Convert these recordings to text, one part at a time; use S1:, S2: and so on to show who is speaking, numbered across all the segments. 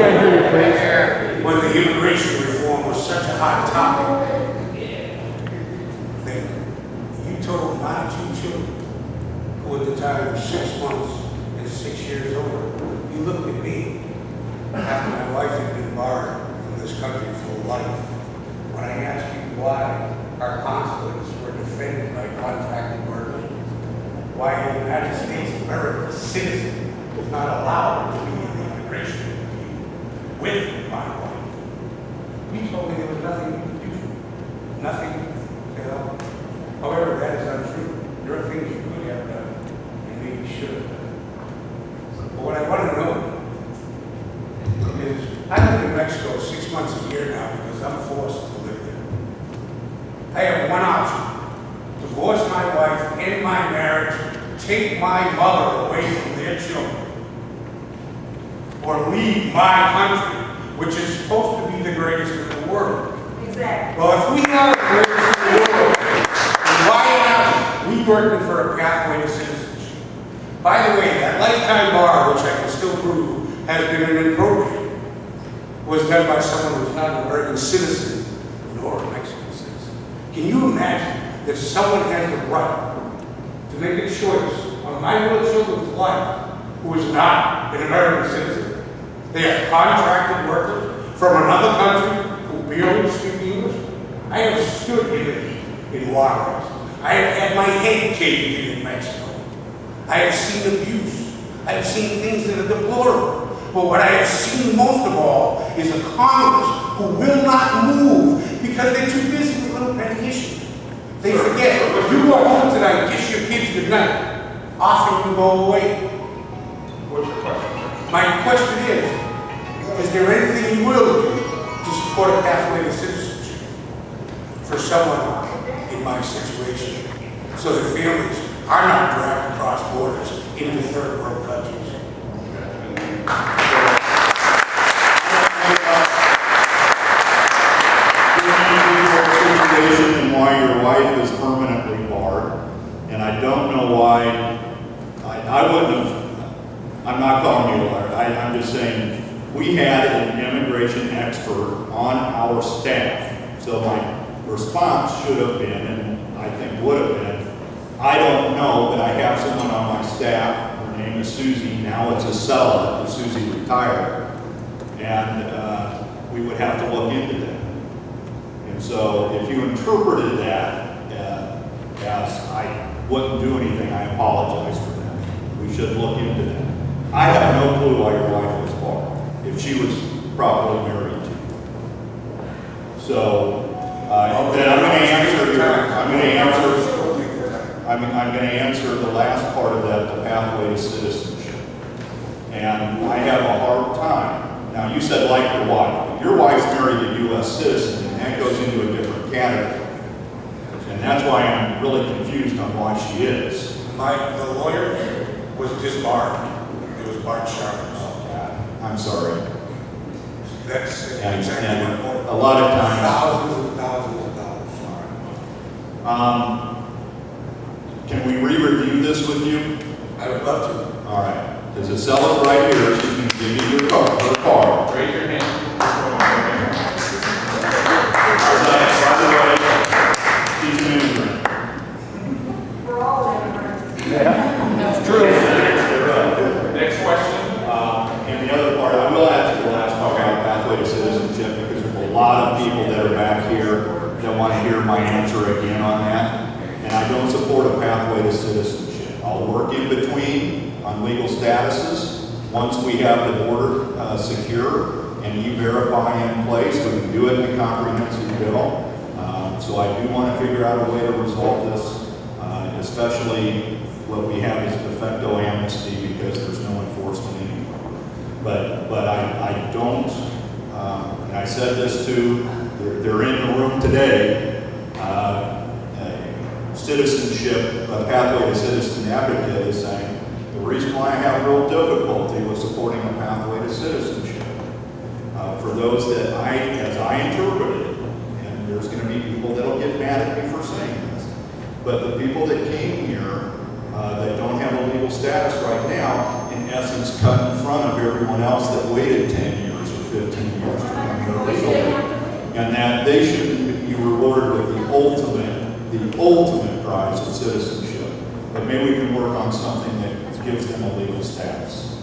S1: can't hear you, please.
S2: When the immigration reform was such a hot topic, that you told my two children, who at the time were 6 months and 6 years old, you looked at me after my wife had been barred from this country for life. When I asked you why our consulates were defended by contracted workers, why a United States of America citizen was not allowed to be in the immigration interview with my wife, you told me there was nothing you could do. Nothing, you know. However, that is untrue. There are things you could have done and maybe should have done. But what I want to know is, I live in Mexico 6 months a year now because I'm forced to live there. I have one option: divorce my wife, end my marriage, take my mother away from their children, or leave my country, which is supposed to be the greatest in the world.
S3: Exactly.
S2: Well, if we are the greatest in the world, then why not we working for a pathway to citizenship? By the way, that lifetime bar, which I can still prove has been inappropriate, was done by someone who's not an American citizen nor a Mexican citizen. Can you imagine that someone has the right to make a choice on my little children's life who is not an American citizen? They are contracted workers from another country who barely speak English. I have stood in the heat in Juarez. I have had my head caved in Mexico. I have seen abuse. I have seen things that are deplorable. But what I have seen most of all is a Congress who will not move because they're too busy with little petty issues. They forget, if you go home tonight, kiss your kids goodnight, off and you go away.
S4: What's your question?
S2: My question is there anything you will do to support a pathway to citizenship for someone in my situation so that families are not dragged across borders into third world countries?
S5: And why your wife is permanently barred, and I don't know why. I wouldn't have. I'm not calling you a liar. I'm just saying we had an immigration expert on our staff, so my response should have been, and I think would have been, I don't know, but I have someone on my staff. Her name is Susie. Now it's a Acela, because Susie retired, and we would have to look into that. And so if you interpreted that as I wouldn't do anything, I apologize for that. We should look into that. I have no clue why your wife was barred, if she was properly married to you. So then I'm going to answer the last part of that, the pathway to citizenship. And I have a hard time. Now, you said like your wife. Your wife's married a U.S. citizen, and that goes into a different category. And that's why I'm really confused on why she is.
S2: The lawyer was disbarred. It was Bart Sharp.
S5: I'm sorry.
S2: That's
S5: And
S2: exactly what
S5: a lot of times,
S2: thousands and thousands of dollars.
S5: can we re-review this with you?
S2: I would love to.
S5: All right. There's a seller right here. She's going to give you your card, her card.
S4: Raise your hand.
S5: By the way, she's an immigrant.
S3: We're all immigrants.
S1: It's true.
S4: Next question.
S5: And the other part, I will ask the last part about pathway to citizenship, because there's a lot of people that are back here that want to hear my answer again on that. And I don't support a pathway to citizenship. I'll work in between on legal statuses. Once we have the border secure and E-Verify in place, we can do it in the comprehensive bill. So I do want to figure out a way to resolve this, especially what we have is de facto amnesty because there's no enforcement anymore. But I don't, and I said this to, they're in the room today, citizenship, a pathway to citizen advocate is saying, the reason why I have real difficulty with supporting a pathway to citizenship, for those that as I interpreted it, and there's going to be people that'll get mad at me for saying this, but the people that came here that don't have a legal status right now, in essence, cut in front of everyone else that waited 10 years they should be rewarded with the ultimate prize of citizenship. But maybe we can work on something that gives them a legal status.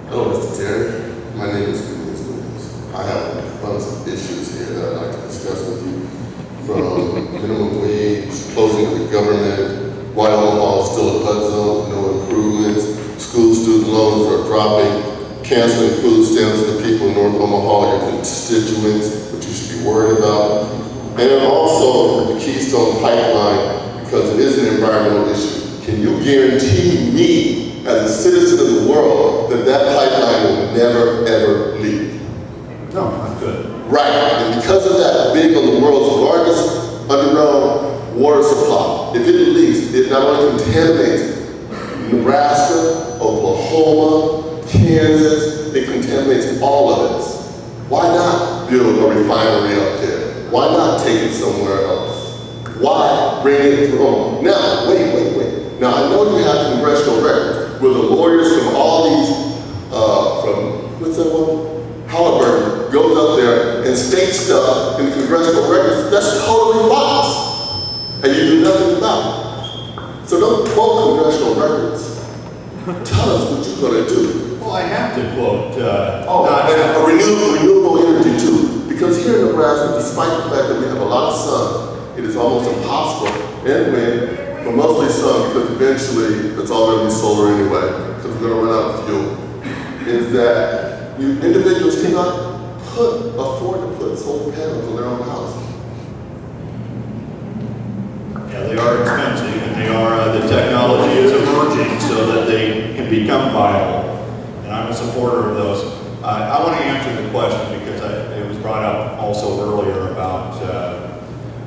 S6: Hello, Mr. Terry. My name is Williams. I have a bunch of issues here that I'd like to discuss with you. From minimum wage, closing of the government, why Omaha is still a HUD zone, no improvements, school student loans are dropping, canceling food stamps for the people in North Omaha, your constituents, which you should be worried about. And also the Keystone Pipeline, because it is an environmental issue. Can you guarantee me, as a citizen of the world, that that pipeline will never, ever leak?
S5: No, not good.
S6: Right, and because of that, being on the world's largest underground water supply, if it leaks, it not only contaminates Nebraska, Oklahoma, Kansas, it contaminates all of us. Why not build a refinery up there? Why not take it somewhere else? Why bring it through? Now, wait. Now, I know you have congressional records where the lawyers from all these, what's that one? Halliburton goes up there and states stuff in the congressional records that's totally false, and you do nothing about it. So don't quote congressional records. Tell us what you're going to do.
S5: Well, I have to quote.
S6: And renewable energy too, because here in Nebraska, despite the fact that we have a lot of sun, it is almost impossible, and wind, but mostly sun, because eventually it's all going to be solar anyway, because we're going to run out of fuel. Is that individuals cannot afford to put solar panels on their own house.
S5: Yeah, they are expensive, and they are, the technology is emerging so that they can become viable. And I'm a supporter of those. I want to answer the question because it was brought up also earlier about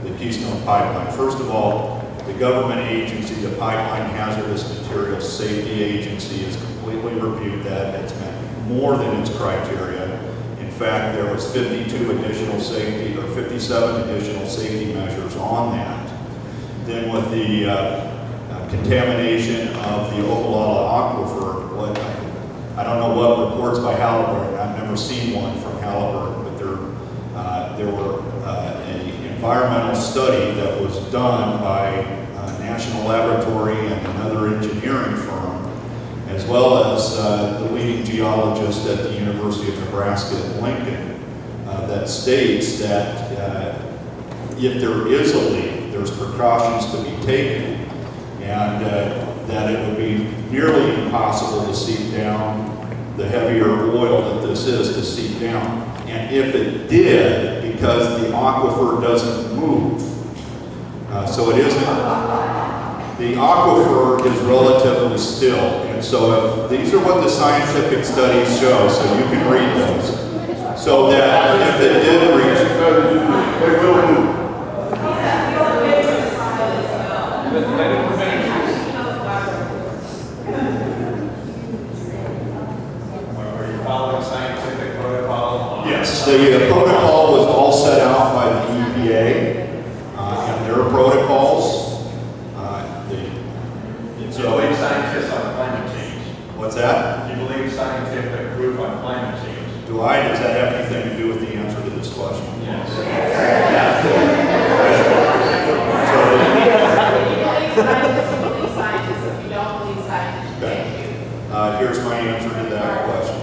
S5: the Keystone Pipeline. First of all, the government agency, the Pipeline Hazardous Materials Safety Agency, has completely reviewed that. It's met more than its criteria. In fact, there was 57 additional safety measures on that. Then with the contamination of the Omaha aquifer, I don't know what reports by Halliburton, I've never seen one from Halliburton, but there were an environmental study that was done by a national laboratory and another engineering firm, as well as the leading geologist at the University of Nebraska at Lincoln, that states that if there is a leak, there's precautions to be taken, and that it would be nearly impossible to seep down the heavier oil that this is to seep down. And if it did, because the aquifer doesn't move, so it isn't, the aquifer is relatively still. And so if these are what the scientific studies show, so you can read those. So that if it did reach,
S6: It will move.
S4: Are you following scientific protocol?
S5: yes, the protocol was all set out by the EPA and their protocols.
S4: Do you believe scientists on climate change?
S5: What's that?
S4: Do you believe scientific proof on climate change?
S5: Do I? Does that have anything to do with the answer to this question?
S4: Yes.
S1: Believe scientists. If you don't believe scientists,
S5: Okay.
S1: thank you.
S5: Here's my answer to that question.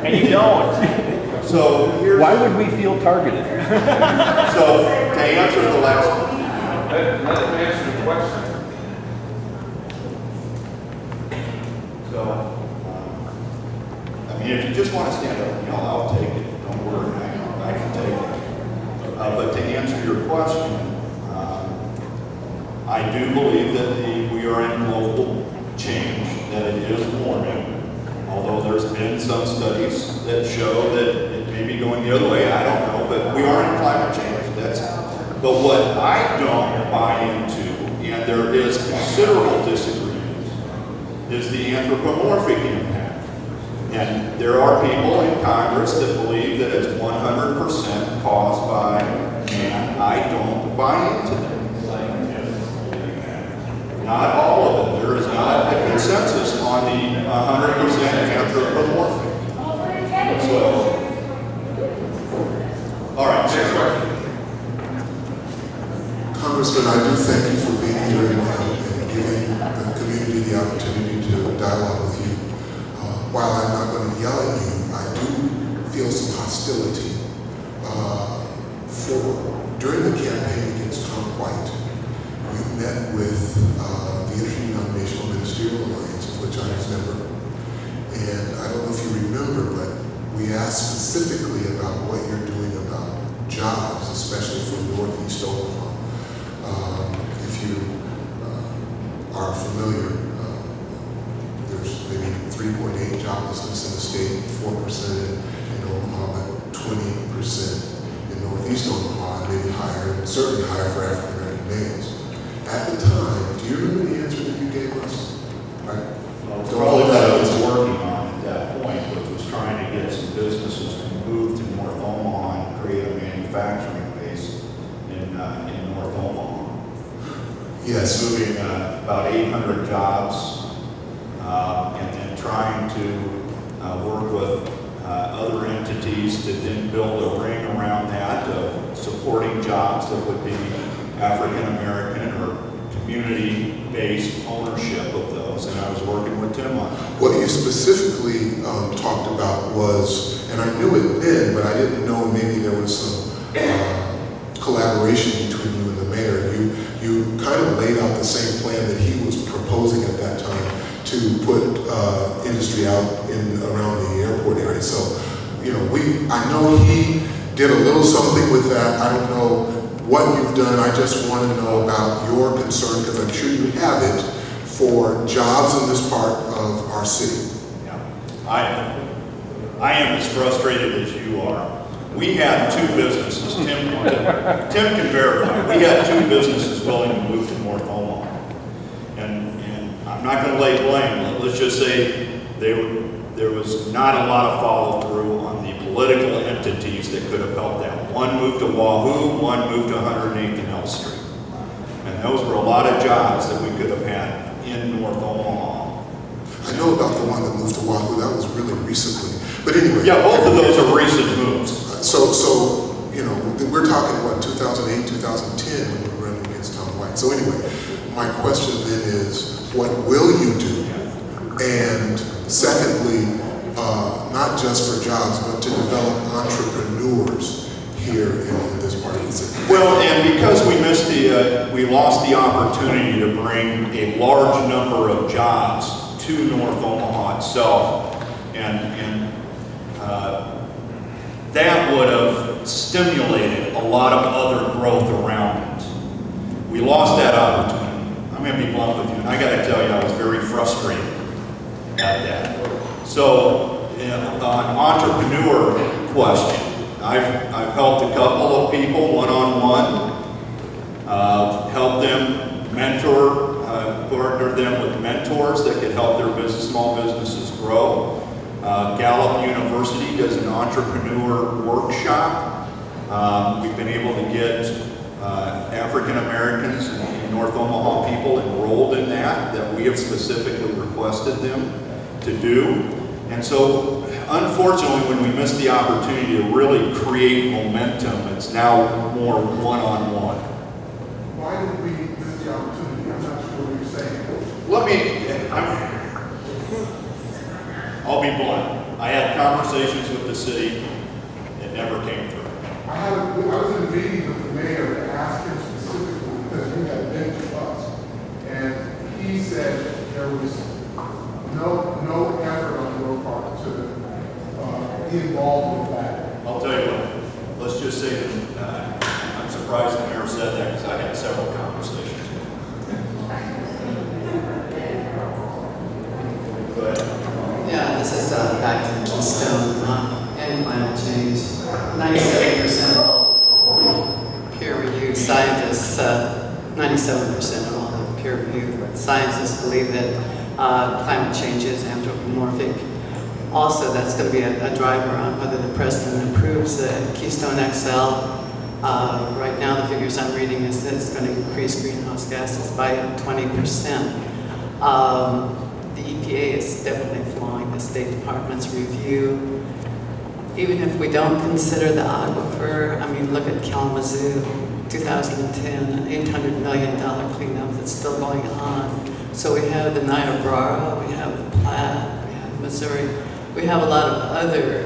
S7: And you don't.
S5: So here's,
S7: Why would we feel targeted?
S5: so to answer the last one,
S4: Let him answer the question.
S5: so I mean, if you just want to stand up, I'll take it. Don't worry, I can take it. But to answer your question, I do believe that we are in global change, that it is warming. Although there's been some studies that show that it may be going the other way, I don't know, but we are in climate change. But what I don't buy into, and there is considerable disagreement, is the anthropomorphic impact. And there are people in Congress that believe that it's 100% caused by man. I don't buy into that. Not all of it. There is not a consensus on the 100% anthropomorphic. So, all right, next question.
S8: Congressman, I do thank you for being here and giving the community the opportunity to dialogue with you. While I'm not going to yell at you, I do feel some hostility during the campaign against Tom White. You met with the Interdenominational Ministerial Alliance, of which I was a member. And I don't know if you remember, but we asked specifically about what you're doing about jobs, especially for Northeast Omaha. If you are familiar, there's maybe 3.8 joblessness in the state, 4% in Omaha, but 20% in Northeast Omaha, maybe higher, and certainly higher for African American males. At the time, do you remember the answer that you gave us?
S5: Probably what I was working on at that point, which was trying to get some businesses to move to North Omaha and create a manufacturing base in North Omaha.
S8: Yes.
S5: Moving about 800 jobs, and then trying to work with other entities to then build a ring around that of supporting jobs that would be African American or community-based ownership of those, and I was working with Tim on it.
S8: What you specifically talked about was, and I knew it then, but I didn't know maybe there was some collaboration between you and the mayor. You kind of laid out the same plan that he was proposing at that time to put industry out in around the airport area. So, you know, I know he did a little something with that. I don't know what you've done. I just want to know about your concern, because I'm sure you have it, for jobs in this part of our city.
S5: Yeah. I am as frustrated as you are. We had two businesses, Tim can verify, we had two businesses willing to move to North Omaha. And I'm not going to lay blame, but let's just say there was not a lot of follow through on the political entities that could have helped them. One moved to Wahoo, one moved to 108th and L Street. And those were a lot of jobs that we could have had in North Omaha.
S8: I know about the one that moved to Wahoo. That was really recently. But anyway.
S5: Yeah, both of those are recent moves.
S8: So you know, we're talking, what, 2008, 2010 when we were running against Tom White. So anyway, my question then is, what will you do? And secondly, not just for jobs, but to develop entrepreneurs here in this part of the city.
S5: Well, and because we lost the opportunity to bring a large number of jobs to North Omaha itself, and that would have stimulated a lot of other growth around it. We lost that opportunity. I'm going to be blunt with you, and I got to tell you, I was very frustrated at that. So, on entrepreneur question, I've helped a couple of people one-on-one, helped them mentor, partner them with mentors that could help their small businesses grow. Gallup University does an entrepreneur workshop. We've been able to get African Americans and North Omaha people enrolled in that we have specifically requested them to do. And so, unfortunately, when we missed the opportunity to really create momentum, it's now more one-on-one.
S8: Why did we miss the opportunity? I'm not sure what you're saying.
S5: I'll be blunt. I had conversations with the city. It never came through.
S8: I was in a meeting with the mayor to ask him specifically, because you had been to us, and he said there was no effort on your part to be involved with that.
S5: I'll tell you what, let's just say that I'm surprised the mayor said that, because I had several conversations with him. Go ahead.
S9: Yeah, this is back to Keystone and climate change. 97% of peer-reviewed scientists, 97% of all the peer-reviewed scientists believe that climate change is anthropomorphic. Also, that's going to be a driver on whether the president approves the Keystone XL. Right now, the figures I'm reading is that it's going to increase greenhouse gases by 20%. The EPA is definitely following the State Department's review. Even if we don't consider the aquifer, I mean, look at Kalamazoo, 2010, an $800 million cleanup that's still going on. So we have the Niobrara, we have the Platte, we have Missouri. We have a lot of other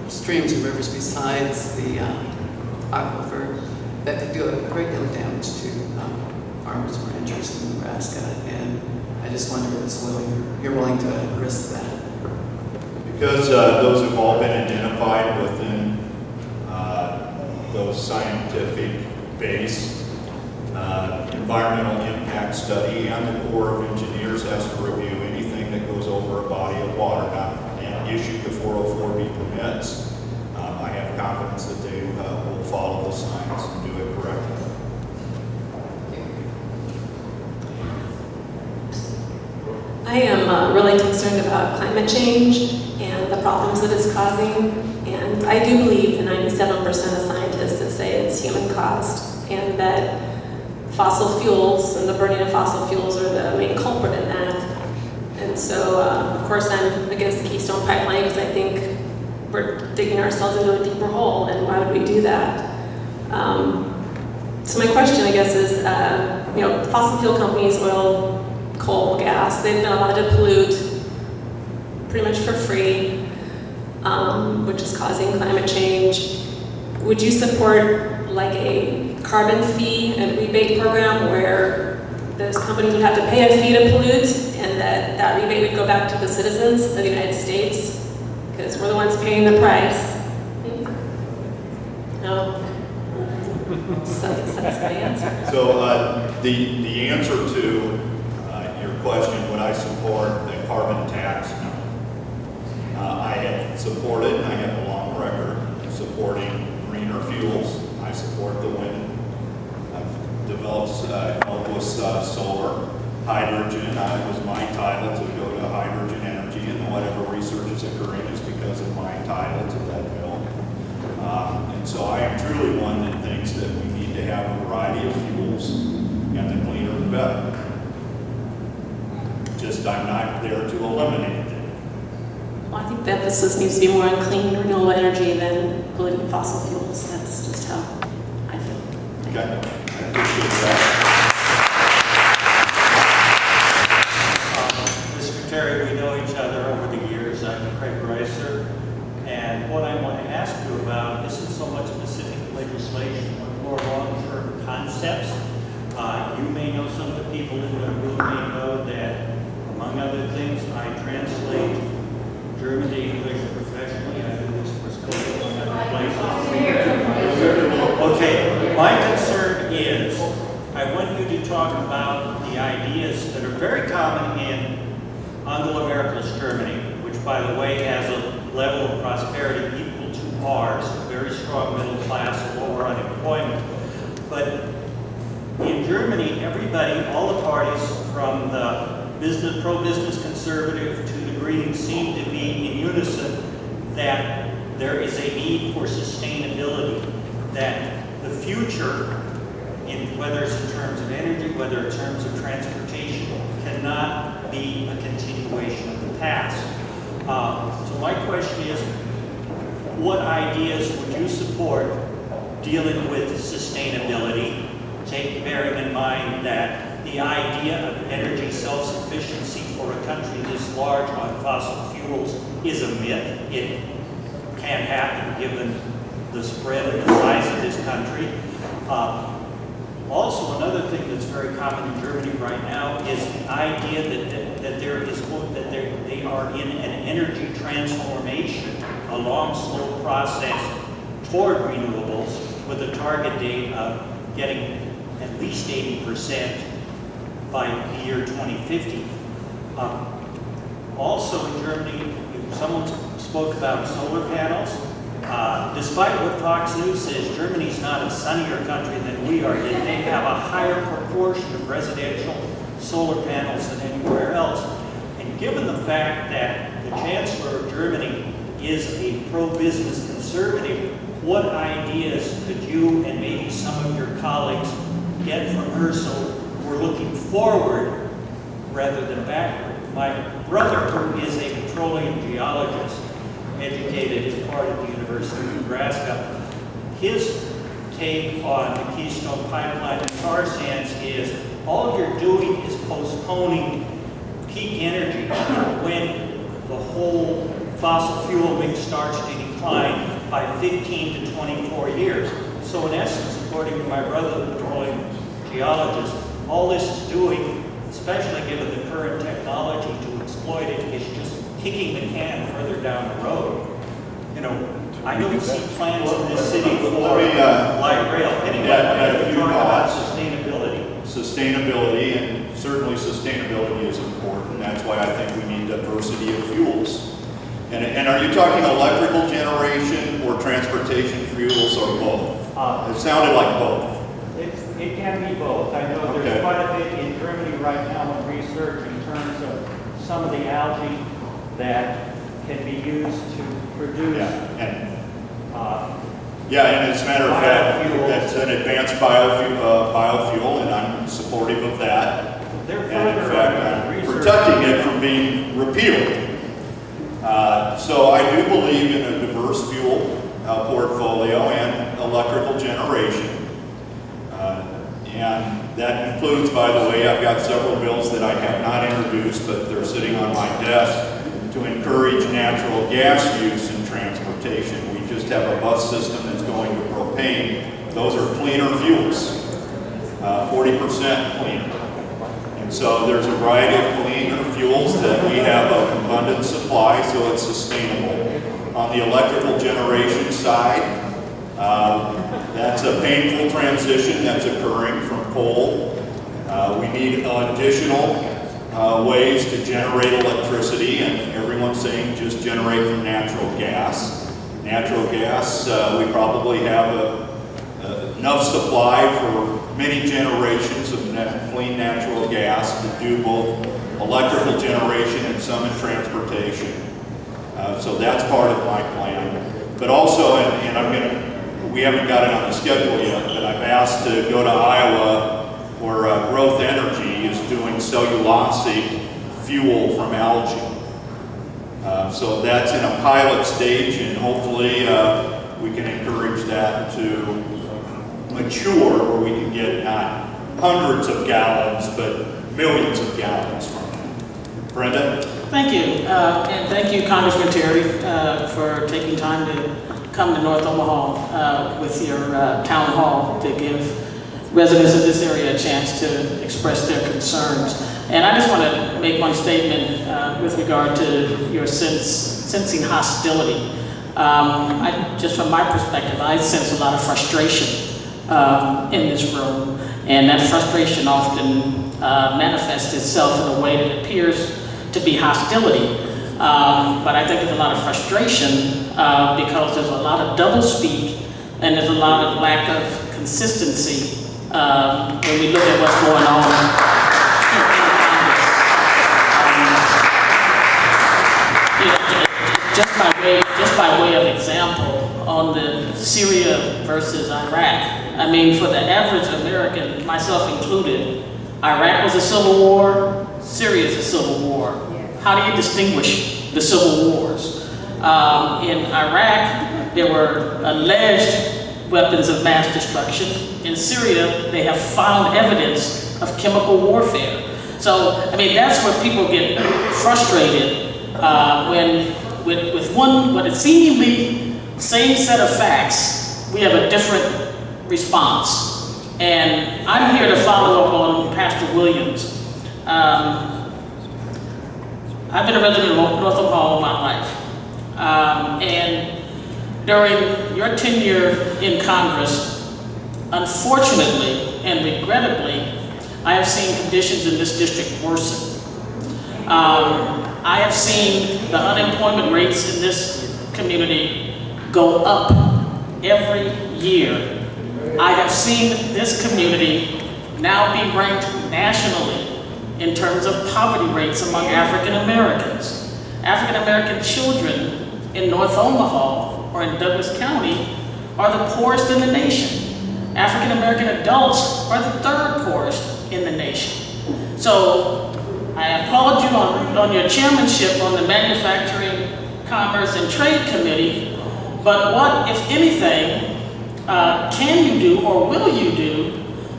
S9: streams and rivers besides the aquifer that could do a great deal of damage to farmers and ranchers in Nebraska. And I just wonder if you're willing to risk that.
S5: Because those have all been identified within those scientific-based environmental impact study, and the Corps of Engineers has to review anything that goes over a body of water, and issue the 404B permits. I have confidence that they will follow the science and do it correctly.
S10: I am really concerned about climate change and the problems that it's causing, and I do believe the 97% of scientists that say it's human caused, and that fossil fuels and the burning of fossil fuels are the main culprit in that. And so, of course, I'm against the Keystone Pipeline because I think we're digging ourselves into a deeper hole, and why would we do that? So my question, I guess, is, fossil fuel companies, oil, coal, gas, they've been allowed to pollute pretty much for free, which is causing climate change. Would you support like a carbon fee and rebate program where those companies would have to pay a fee to pollute, and that rebate would go back to the citizens of the United States? Because we're the ones paying the price. No? So that's my answer.
S5: So the answer to your question, would I support the carbon tax? No. I have supported, and I have a long record of supporting greener fuels. I support the wind. I've developed, helped with solar, hydrogen. It was my title to go to hydrogen energy, and whatever research is occurring is because of my title to that bill. And so I am truly one that thinks that we need to have a variety of fuels, and the cleaner the better. Just I'm not there to eliminate it.
S10: Well, I think the emphasis needs to be more on clean, renewable energy than polluting fossil fuels. That's just how I feel.
S5: Okay, I appreciate that.
S11: Mr. Terry, we know each other over the years. I'm Craig Reiser. And what I want to ask you about isn't so much specific legislation, but more long-term concepts. You may know some of the people in the room may know that, among other things, I translate German to English professionally. I do this for schools and other places. Okay, my concern is I want you to talk about the ideas that are very common in Angela Merkel's Germany, which, by the way, has a level of prosperity equal to ours, a very strong middle class, lower unemployment. But in Germany, everybody, all the parties from the pro-business conservative to the Greens seem to be in unison that there is a need for sustainability, that the future, whether it's in terms of energy, whether in terms of transportation, cannot be a continuation of the past. So my question is, what ideas would you support dealing with sustainability, bearing in mind that the idea of energy self-sufficiency for a country this large on fossil fuels is a myth. It can't happen given the spread and the size of this country. Also, another thing that's very common in Germany right now is the idea that they are in an energy transformation, a long, slow process toward renewables with a target date of getting at least 80% by the year 2050. Also in Germany, someone spoke about solar panels. Despite what Fox News says, Germany's not a sunnier country than we are, yet they have a higher proportion of residential solar panels than anywhere else. And given the fact that the Chancellor of Germany is a pro-business conservative, what ideas could you and maybe some of your colleagues get from her, so we're looking forward rather than backward. My brother, who is a petroleum geologist, educated as part of the University of Nebraska, his take on the Keystone Pipeline and tar sands is all you're doing is postponing peak energy when the whole fossil fuel mix starts to decline by 15 to 24 years. So in essence, according to my brother, the petroleum geologist, all this is doing, especially given the current technology to exploit it, is just kicking the can further down the road. You know, I don't see plans in this city for light rail. Anyway,
S5: Yeah,
S11: we talk about sustainability.
S5: Sustainability, and certainly sustainability is important. That's why I think we need diversity of fuels. And are you talking electrical generation or transportation fuels or both? It sounded like both.
S12: It can be both. I know there's
S5: Okay.
S12: quite a bit in Germany right now in research in terms of some of the algae that can be used to produce
S5: And as a matter of fact,
S12: biofuels.
S5: that's an advanced biofuel, and I'm supportive of that.
S12: They're
S5: And in
S12: further
S5: fact,
S12: on
S5: I'm
S12: research.
S5: protecting it from being repealed. So I do believe in a diverse fuel portfolio and electrical generation. And that includes, by the way, I've got several bills that I have not introduced, but they're sitting on my desk to encourage natural gas use in transportation. We just have a bus system that's going to propane. Those are cleaner fuels, 40% cleaner. And so there's a variety of cleaner fuels that we have an abundant supply, so it's sustainable. On the electrical generation side, that's a painful transition that's occurring from coal. We need additional ways to generate electricity, and everyone's saying just generate from natural gas. Natural gas, we probably have enough supply for many generations of clean natural gas to do both electrical generation and some in transportation. So that's part of my plan. But also, we haven't got it on the schedule yet, but I've asked to go to Iowa where Growth Energy is doing cellulosic fuel from algae. So that's in a pilot stage, and hopefully we can encourage that to mature where we can get not hundreds of gallons, but millions of gallons from it. Brenda?
S13: Thank you, and thank you, Congressman Terry, for taking time to come to North Omaha with your town hall to give residents of this area a chance to express their concerns. And I just want to make one statement with regard to your sensing hostility. Just from my perspective, I sense a lot of frustration in this room, and that frustration often manifests itself in a way that appears to be hostility. But I think there's a lot of frustration because there's a lot of doublespeak and there's a lot of lack of consistency when we look at what's going on in Congress. Just by way of example, on the Syria versus Iraq, I mean, for the average American, myself included, Iraq was a civil war, Syria is a civil war. How do you distinguish the civil wars? In Iraq, there were alleged weapons of mass destruction. In Syria, they have found evidence of chemical warfare. So, I mean, that's where people get frustrated when with what is seemingly same set of facts, we have a different response. And I'm here to follow up on Pastor Williams. I've been a resident of North Omaha all my life. And during your tenure in Congress, unfortunately and regrettably, I have seen conditions in this district worsen. I have seen the unemployment rates in this community go up every year. I have seen this community now be ranked nationally in terms of poverty rates among African Americans. African American children in North Omaha or in Douglas County are the poorest in the nation. African American adults are the third poorest in the nation. So I applaud you on your chairmanship on the Manufacturing, Commerce, and Trade Committee, but what, if anything, can you do or will you do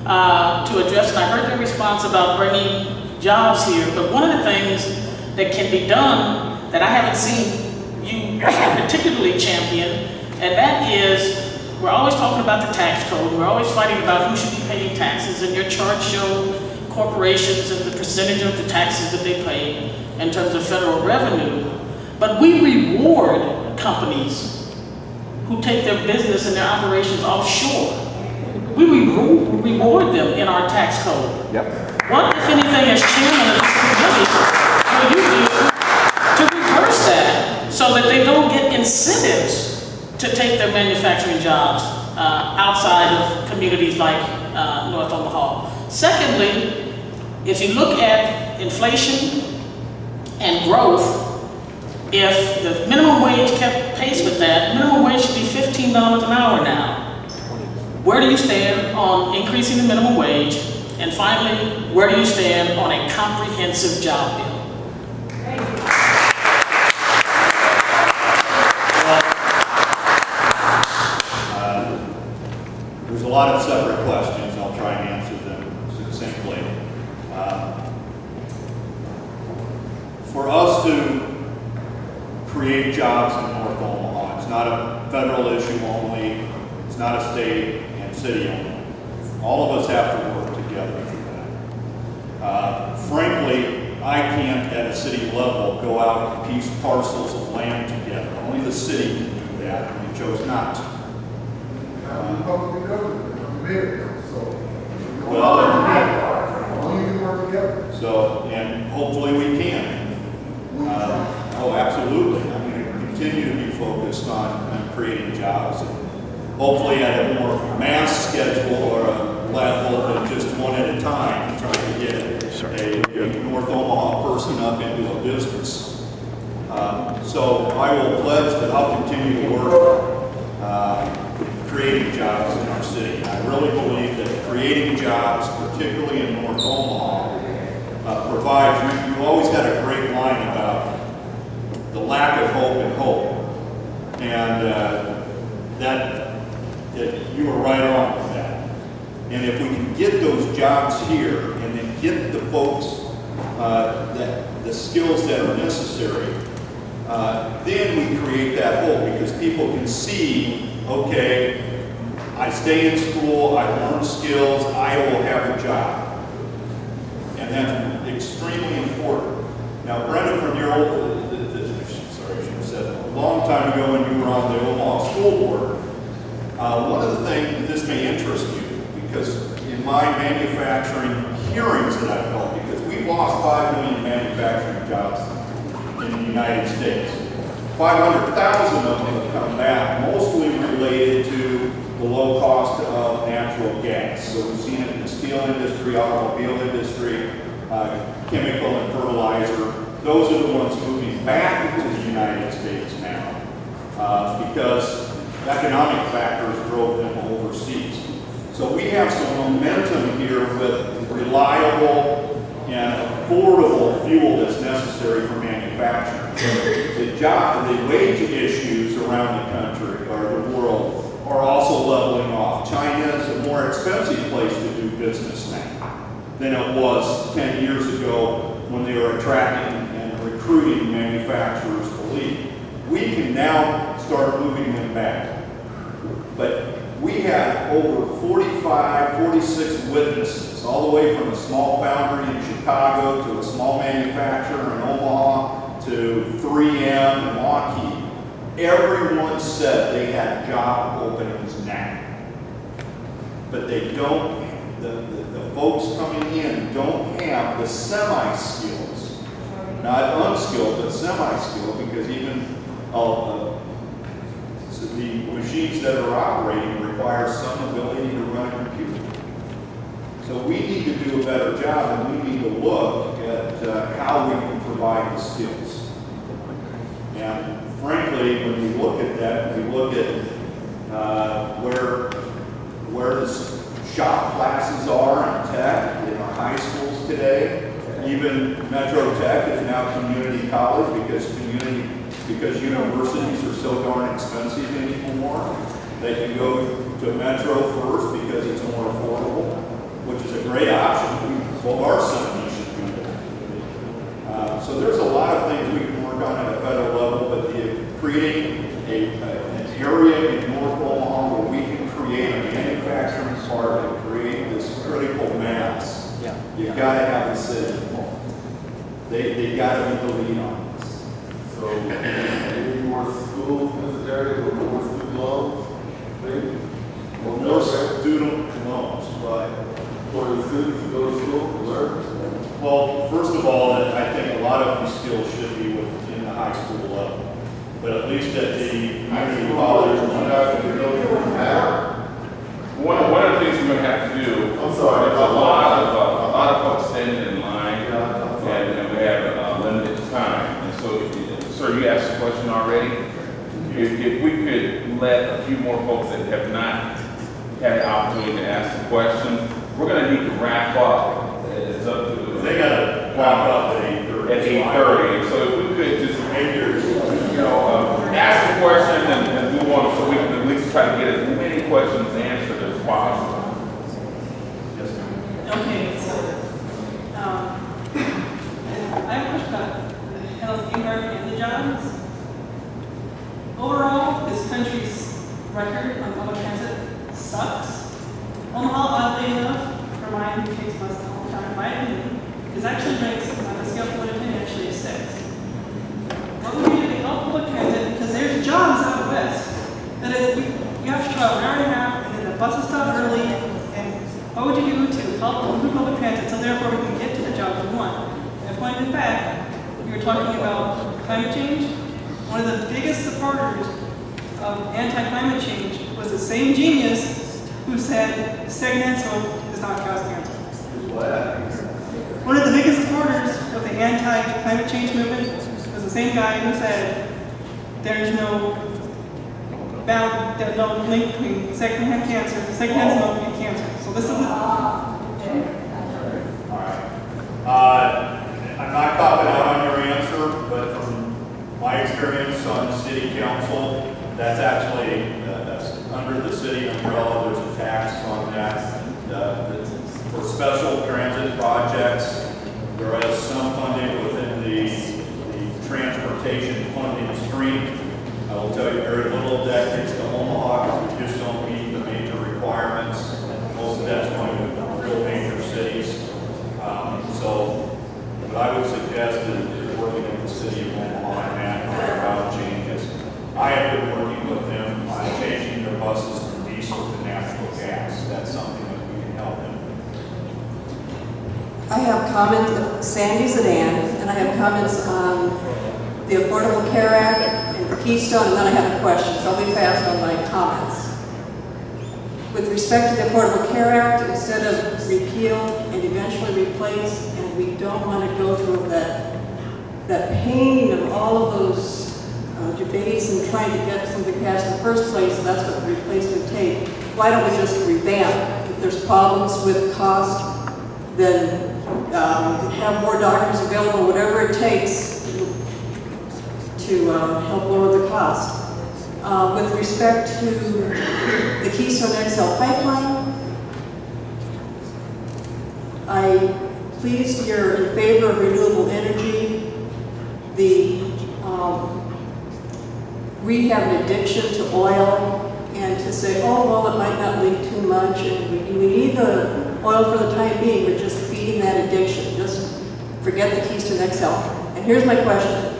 S13: to address, and I heard your response about bringing jobs here, but one of the things that can be done that I haven't seen you particularly champion, and that is, we're always talking about the tax code, we're always fighting about who should be paying taxes, and your charts show corporations and the percentage of the taxes that they pay in terms of federal revenue, but we reward companies who take their business and their operations offshore. We reward them in our tax code.
S7: Yep.
S13: What, if anything, as chairman of this committee, will you do to reverse that so that they don't get incentives to take their manufacturing jobs outside of communities like North Omaha? Secondly, if you look at inflation and growth, if the minimum wage kept pace with that, minimum wage should be $15 an hour now. Where do you stand on increasing the minimum wage? And finally, where do you stand on a comprehensive job bill?
S5: There's a lot of separate questions. I'll try and answer them succinctly. For us to create jobs in North Omaha, it's not a federal issue only, it's not a state and city only. All of us have to work together for that. Frankly, I can't at a city level go out and piece parcels of land together. Only the city can do that, and we chose not to. And hopefully we can. Oh, absolutely. I'm going to continue to be focused on creating jobs, and hopefully at a more mass schedule or a level than just one at a time, trying to get a North Omaha person up into a business. So I will pledge that I'll continue to work creating jobs in our city. I really believe that creating jobs, particularly in North Omaha, provides, you always got a great line about the lack of hope and hope. And that you were right on with that. And if we can get those jobs here and then get the folks the skills that are necessary, then we create that hope, because people can see, okay, I stay in school, I learn skills, I will have a job. And that's extremely important. Now, Brenda, from your old, sorry, I should have said, a long time ago when you were on the Omaha School Board, one of the things, this may interest you, because in my manufacturing hearings that I've held, because we've lost 5 million manufacturing jobs in the United States. 500,000 of them have come back, mostly related to the low cost of natural gas. So we've seen it in the steel industry, automobile industry, chemical and fertilizer. Those are the ones moving back into the United States now because economic factors drove them overseas. So we have some momentum here with reliable and affordable fuel that's necessary for manufacturing. The wage issues around the country or the world are also leveling off. China is a more expensive place to do business now than it was 10 years ago when they were attracting and recruiting manufacturers to leave. We can now start moving them back. But we had over 45, 46 witnesses, all the way from a small foundry in Chicago to a small manufacturer in Omaha to 3M and Lockheed. Everyone said they had job openings now. But they don't, the folks coming in don't have the semi-skills. Not unskilled, but semi-skilled, because even the machines that are operating require some ability to run a computer. So we need to do a better job, and we need to look at how we can provide the skills. And frankly, when we look at that, we look at where the shop classes are in tech in our high schools today. Even Metro Tech is now community college because universities are so darn expensive anymore that you go to Metro first because it's more affordable, which is a great option. Well, our son should do it. So there's a lot of things we can work on at a federal level, but creating an area in North Omaha where we can create a manufacturing park and create this critical mass.
S7: Yeah.
S5: You've got to have the city involved. They got to be the lead on this.
S6: So, maybe more schools in this area with more student loans, maybe?
S5: Well, more student loans, but
S6: For the students to go to school to learn?
S5: well, first of all, I think a lot of these skills should be within the high school level, but at least at the community college.
S4: One of the things we're going to have to do,
S6: I'm sorry.
S4: there's a lot of folks standing in line, and we have limited time. And so, sir, you asked a question already. If we could let a few more folks that have not had the opportunity to ask the question, we're going to need to wrap up. It's up to
S5: They got to walk up at 8:30.
S4: At 8:30. So if we could just ask the question and move on, so we can at least try to get as many questions answered as possible. Yes, ma'am.
S14: Okay, so I have a question about health care and the jobs. Overall, this country's record on public transit sucks. Omaha, oddly enough, for mine, who takes bus all the time, in my opinion, is actually ranked on a scale of 1 to 10, actually a 6. What would we do to help public transit? Because there's jobs out west that is, you have to travel an hour and a half, and then the buses stop early, and what would you do to help improve public transit so therefore we can get to the jobs we want? And point in fact, we were talking about climate change. One of the biggest supporters of anti-climate change was the same genius who said secondhand smoke does not cause cancer. One of the biggest supporters of the anti-climate change movement was the same guy who said there's no link between secondhand smoke and cancer. So this is
S5: All right. I'm not copping out on your answer, but from my experience on city council, that's actually, that's under the city umbrella, there's a tax on that. For special transit projects, there is some funding within the transportation funding stream. I will tell you very little of that gets to Omaha because we just don't meet the major requirements. Most of that's going to real major cities. So what I would suggest is working with the city of Omaha and that route changes. I have been working with them on changing their buses from diesel to natural gas. That's something that we can help them.
S15: I have comments, Sandy Sedan, and I have comments on the Affordable Care Act and Keystone, and then I have a question, so I'll be fast on my comments. With respect to the Affordable Care Act, instead of repeal and eventually replace, and we don't want to go through that pain of all of those debates and trying to get something passed in the first place, that's what the replacement take. Why don't we just revamp? If there's problems with cost, then have more doctors available, whatever it takes to help lower the cost. With respect to the Keystone XL pipeline, I pleased you're in favor of renewable energy. We have an addiction to oil, and to say, oh, well, it might not leak too much, and we need the oil for the time being, but just feeding that addiction. Just forget the Keystone XL. And here's my question.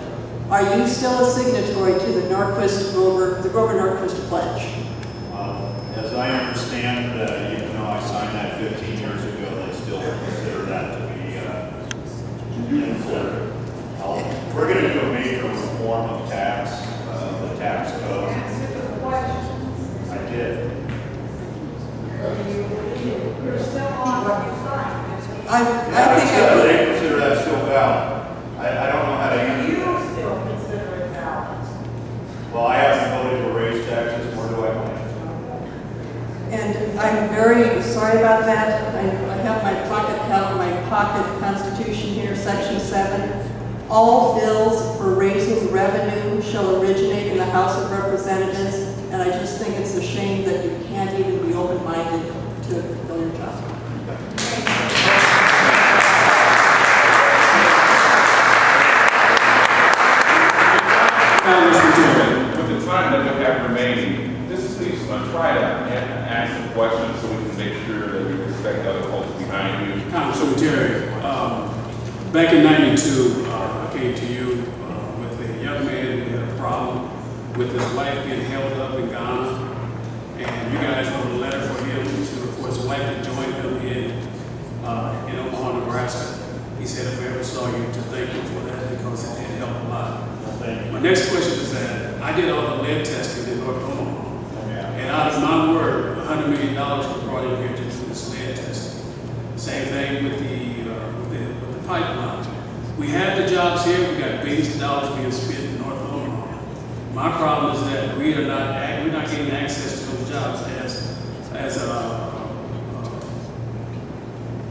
S15: Are you still a signatory to the Grover-Norquist pledge?
S5: As I understand, even though I signed that 15 years ago, they still consider that to be inflated. We're going to do a major reform of the tax code. I did.
S3: You're still on what you signed.
S15: I think
S5: They consider that still valid. I don't know how to answer
S3: You
S5: that.
S3: still consider it valid.
S5: Well, I haven't voted to raise taxes, where do I plan?
S15: And I'm very sorry about that. I have my pocket constitution here, section 7. All bills for raising revenue shall originate in the House of Representatives, and I just think it's a shame that you can't even be open-minded to fill your job.
S4: With the time that we have remaining, this is please try to ask some questions so we can make sure that we respect other folks behind you.
S16: Congressman Terry, back in '92, I came to you with a young man who had a problem with his wife being held up in Ghana, and you guys wrote a letter for him for his wife to join him in Omaha, Nebraska. He said if I ever saw you, to thank you for that because it did help a lot. My next question is that I did all the lead testing in North Omaha, and out of my word, $100 million was brought in here to do this lead testing. Same thing with the pipeline. We have the jobs here. We got billions of dollars being spent in North Omaha. My problem is that we're not getting access to those jobs as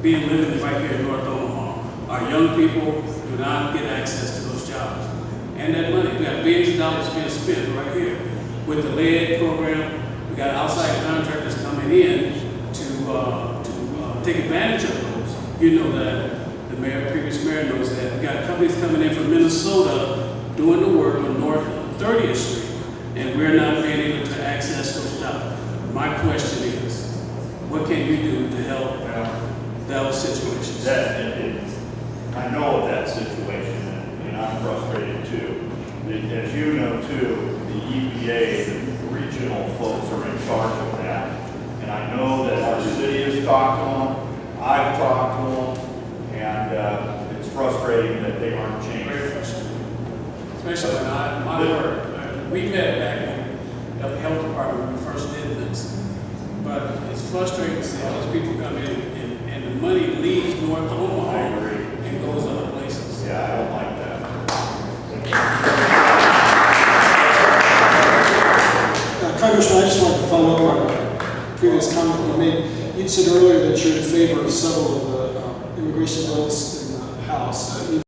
S16: being living right here in North Omaha. Our young people do not get access to those jobs. And that money, we got billions of dollars being spent right here with the lead program. We got outside contractors coming in to take advantage of those. You know that. The previous mayor knows that. We got companies coming in from Minnesota doing the work on North 30th Street, and we're not being able to access those jobs. My question is, what can we do to help those situations?
S5: I know of that situation, and I'm frustrated too. As you know too, the EPA, the regional folks are in charge of that. And I know that our city has talked to them, I've talked to them, and it's frustrating that they aren't changing.
S16: Very frustrating. Especially when my work, we met back in the health department when we first did this. But it's frustrating to see all those people come in and the money leaves North Omaha and goes other places.
S5: Yeah, I don't like that.
S17: Congressman, I just wanted to follow up on a previous comment you made. You said earlier that you're in favor of several of the immigration bills in the House.